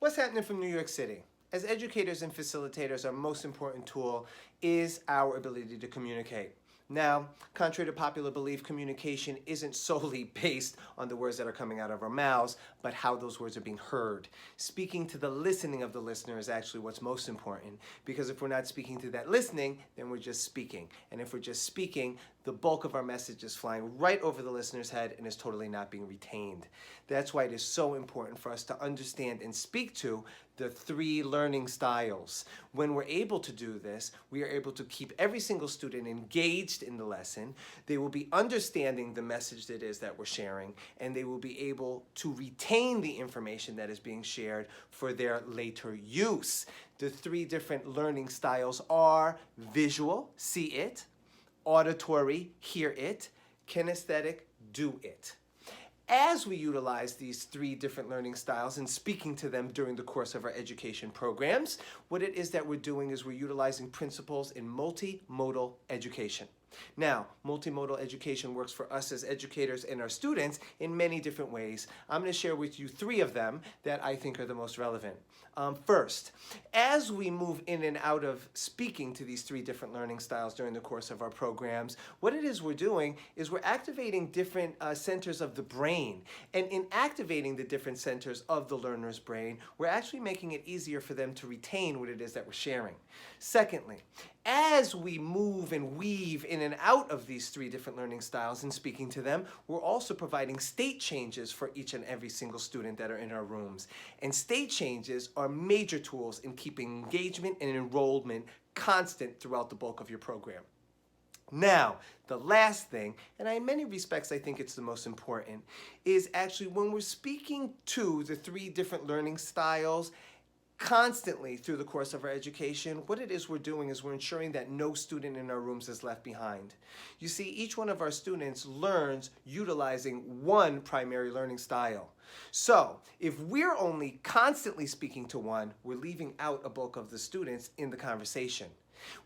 What's happening from New York City? As educators and facilitators, our most important tool is our ability to communicate. Now, contrary to popular belief, communication isn't solely based on the words that are coming out of our mouths, but how those words are being heard. Speaking to the listening of the listener is actually what's most important, because if we're not speaking to that listening, then we're just speaking. And if we're just speaking, the bulk of our message is flying right over the listener's head and is totally not being retained. That's why it is so important for us to understand and speak to the 3 learning styles. When we're able to do this, we are able to keep every single student engaged in the lesson. They will be understanding the message that is that we're sharing, and they will be able to retain the information that is being shared for their later use. The 3 different learning styles are visual, see it, auditory, hear it, kinesthetic, do it. As we utilize these 3 different learning styles and speaking to them during the course of our education programs, what it is that we're doing is we're utilizing principles in multimodal education. Now, multimodal education works for us as educators and our students in many different ways. I'm going to share with you 3 of them that I think are the most relevant. First, as we move in and out of speaking to these 3 different learning styles during the course of our programs, what it is we're doing is we're activating different centers of the brain. And in activating the different centers of the learner's brain, we're actually making it easier for them to retain what it is that we're sharing. Secondly, as we move and weave in and out of these 3 different learning styles and speaking to them, we're also providing state changes for each and every single student that are in our rooms. And state changes are major tools in keeping engagement and enrollment constant throughout the bulk of your program. Now, the last thing, and in many respects I think it's the most important, is actually when we're speaking to the 3 different learning styles constantly through the course of our education, what it is we're doing is we're ensuring that no student in our rooms is left behind. You see, each one of our students learns utilizing one primary learning style. So, if we're only constantly speaking to one, we're leaving out a bulk of the students in the conversation.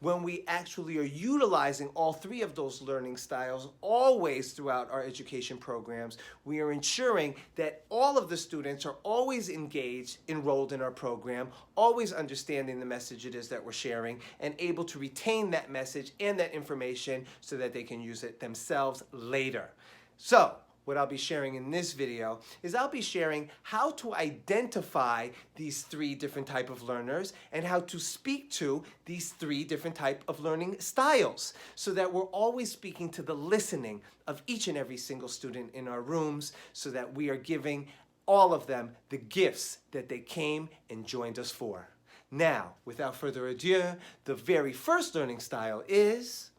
When we actually are utilizing all 3 of those learning styles always throughout our education programs, we are ensuring that all of the students are always engaged, enrolled in our program, always understanding the message it is that we're sharing, and able to retain that message and that information so that they can use it themselves later. So, what I'll be sharing in this video is I'll be sharing how to identify these 3 different type of learners and how to speak to these 3 different type of learning styles so that we're always speaking to the listening of each and every single student in our rooms so that we are giving all of them the gifts that they came and joined us for. Now, without further ado, the very first learning style is